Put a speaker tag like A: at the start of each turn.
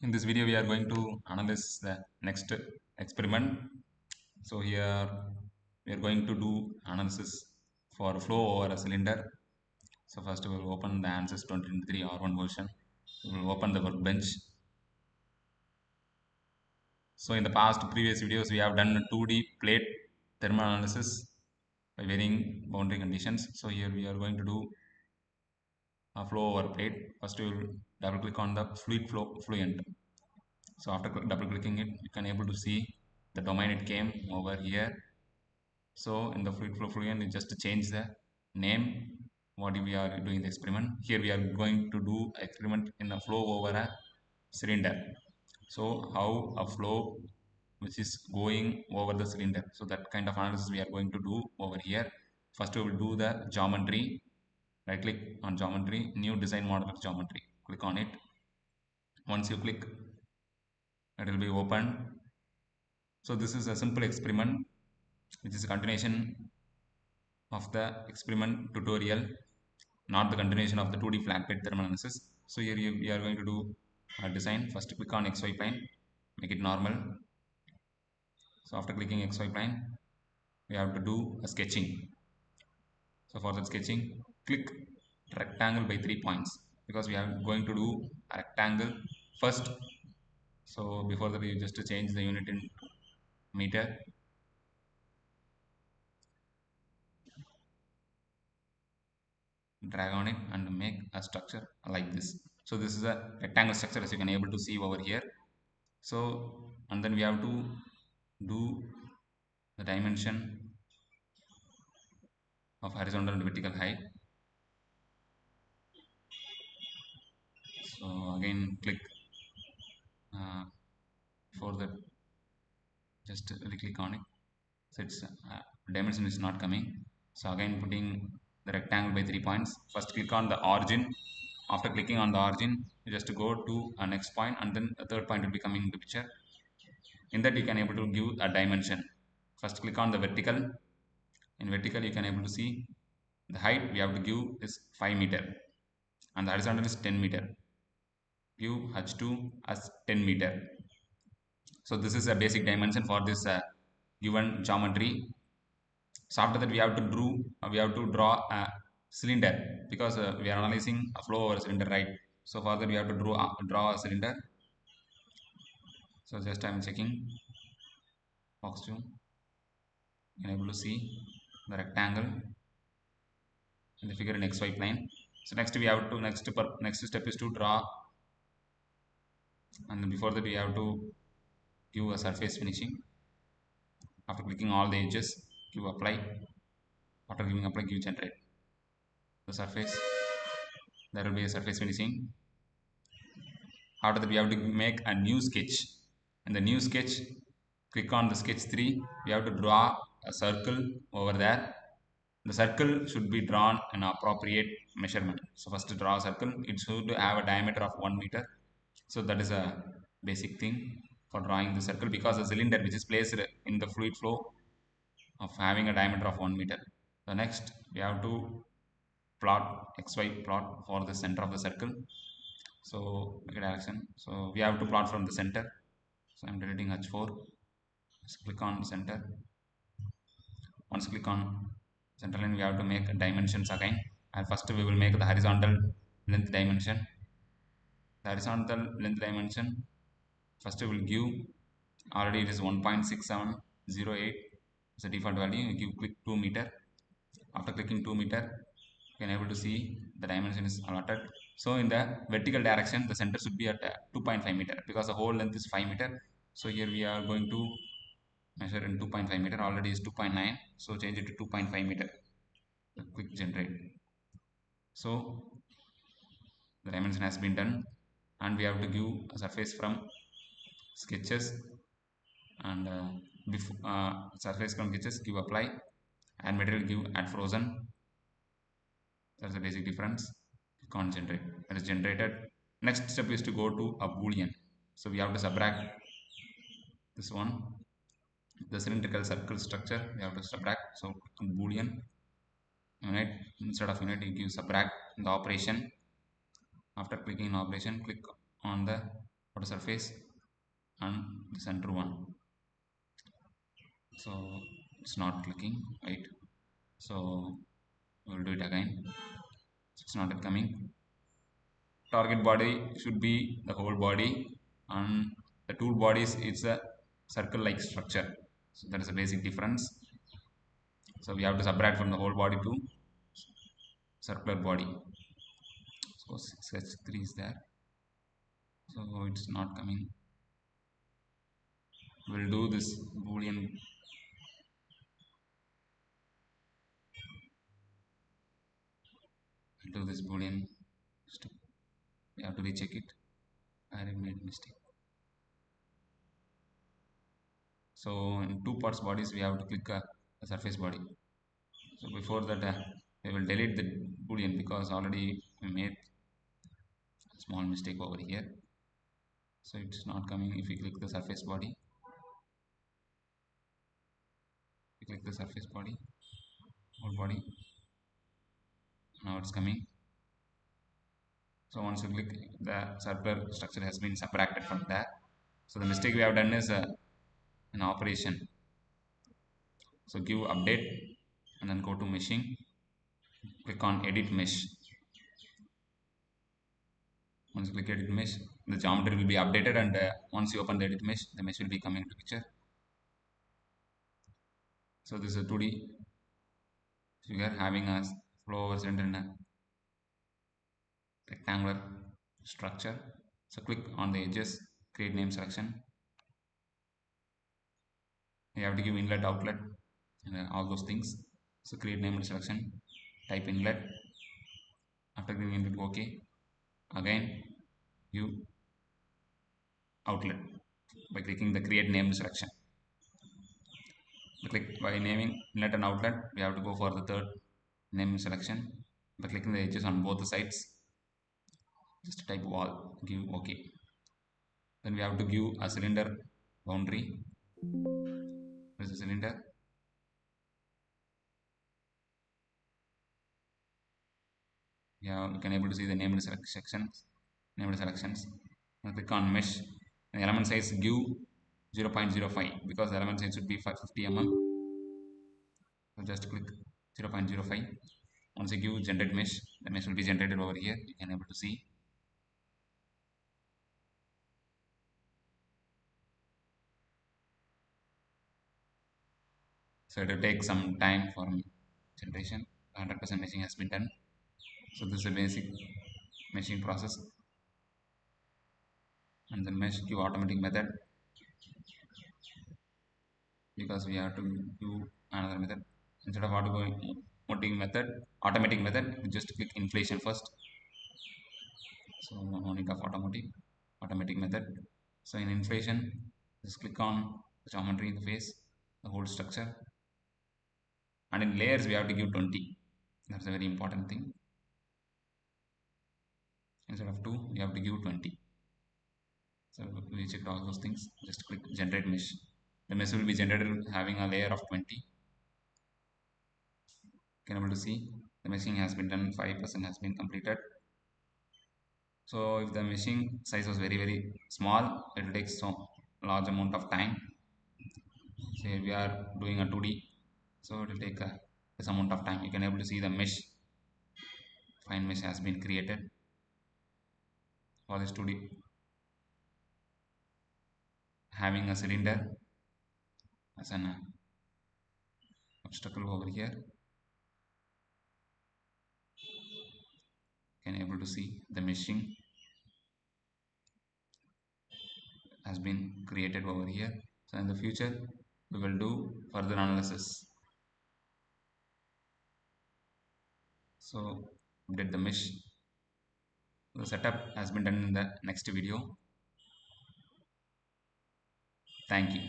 A: In this video, we are going to analyze the next experiment. So here we are going to do analysis for flow over a cylinder. So first we will open the Ansys 2023 R1 version. We will open the workbench. So in the past previous videos, we have done a 2D plate thermal analysis by varying boundary conditions. So here we are going to do a flow over plate. First we will double click on the fluid flow fluent. So after double clicking it, you can able to see the domain it came over here. So in the fluid flow fluent, you just change the name what we are doing the experiment. Here we are going to do experiment in a flow over a cylinder. So how a flow which is going over the cylinder. So that kind of analysis we are going to do over here. First we will do the geometry. Right click on geometry, new design model geometry. Click on it. Once you click, it will be open. So this is a simple experiment which is a continuation of the experiment tutorial, not the continuation of the 2D flat plate thermal analysis. So here we are going to do a design. First click on XY plane, make it normal. So after clicking XY plane, we have to do a sketching. So for that sketching, click rectangle by 3 points because we are going to do a rectangle first. So before that, you just change the unit in meter. Drag on it and make a structure like this. So this is a rectangle structure as you can able to see over here. So and then we have to do the dimension of horizontal and vertical height. So again click for that, just click on it. So its dimension is not coming. So again putting the rectangle by 3 points. First click on the origin. After clicking on the origin, you just go to a next point and then a third point will be coming into picture. In that you can able to give a dimension. First click on the vertical. In vertical you can able to see the height we have to give is 5 meter and the horizontal is 10 meter. Give h2 as 10 meter. So this is a basic dimension for this given geometry. So after that we have to draw a cylinder because we are analyzing a flow over a cylinder, right? So for that we have to draw a cylinder. So just I am checking box 2. You can able to see the rectangle in the figure in XY plane. So next we have to next step is to draw, and before that we have to give a surface finishing. After clicking all the edges, give apply. After giving apply, give generate the surface. There will be a surface finishing. After that we have to make a new sketch. In the new sketch, click on the sketch 3. We have to draw a circle over there. The circle should be drawn in appropriate measurement. So first draw a circle. It should have a diameter of 1 meter. So that is a basic thing for drawing the circle, because the cylinder which is placed in the fluid flow of having a diameter of 1 meter. The next we have to plot xy plot for the center of the circle. So make a direction. So we have to plot from the center. So I'm deleting h4. Just click on center. Once click on center line, we have to make dimensions again, and first we will make the horizontal length dimension. The horizontal length dimension, first we will give, already it is 1.6708 is the default value. You give click 2 meter. After clicking 2 meter, you can able to see the dimension is allotted. So in the vertical direction, the center should be at 2.5 meter because the whole length is 5 meter. So here we are going to measure in 2.5 meter. Already is 2.9, so change it to 2.5 meter. Click generate. So the dimension has been done, and we have to give a surface from sketches, and surface from sketches, give apply, and material give add frozen. That's the basic difference. Click on generate. That is generated. Next step is to go to a boolean. So we have to subtract this one, the cylindrical circle structure. We have to subtract. So click on boolean unit. Instead of unit, you give subtract the operation. After clicking on operation, click on the outer surface and the center one. So it's not clicking, right? So we'll do it again. It's not yet coming. Target body should be the whole body, and the tool bodies it's a circle like structure. So that is a basic difference. So we have to subtract from the whole body to circular body. So sketch 3 is there, so it's not coming. We'll do this boolean. Do this boolean step. We have to recheck it. I made mistake. So in two parts bodies we have to click a surface body. So before that we will delete the boolean because already we made a small mistake over here. So it's not coming. If we click the surface body, we click the surface body, whole body, now it's coming. So once you click, the circular structure has been subtracted from there. So the mistake we have done is an operation. So give update and then go to meshing, click on edit mesh. Once you click edit mesh, the geometry will be updated, and once you open the edit mesh, the mesh will be coming into picture. So this is a 2D figure having a flow over center and a rectangular structure. So click on the edges, create name selection. You have to give inlet, outlet, and all those things. So create name selection, type inlet. After giving inlet, OK. Again, give outlet by clicking the create name selection. By naming inlet and outlet, we have to go for the third name selection by clicking the edges on both the sides. Just type wall, give OK. Then we have to give a cylinder boundary. This is a cylinder. Yeah, you can able to see the named sections. Named selections. Now click on mesh. The element size give 0.05 because the element size should be 50 mm. So just click 0.05. Once you give generate mesh, the mesh will be generated over here. You can able to see. So it will take some time for generation. 100% meshing has been done. So this is a basic meshing process. And then mesh give automatic method, because we have to do another method. Instead of automatic method, we just click inflation first. So no need of automatic method. So in inflation, just click on the geometry in the face, the whole structure, and in layers we have to give 20. That's a very important thing. Instead of 2, we have to give 20. So we checked all those things. Just click generate mesh. The mesh will be generated having a layer of 20. You can able to see the meshing has been done. 5% has been completed. So if the meshing size was very small, it will take so large amount of time. Say we are doing a 2D, so it will take this amount of time. You can able to see the mesh, fine mesh has been created for this 2D, having a cylinder as an obstacle over here. You can able to see the meshing has been created over here. So in the future we will do further analysis. So update the mesh. The setup has been done in the next video. Thank you.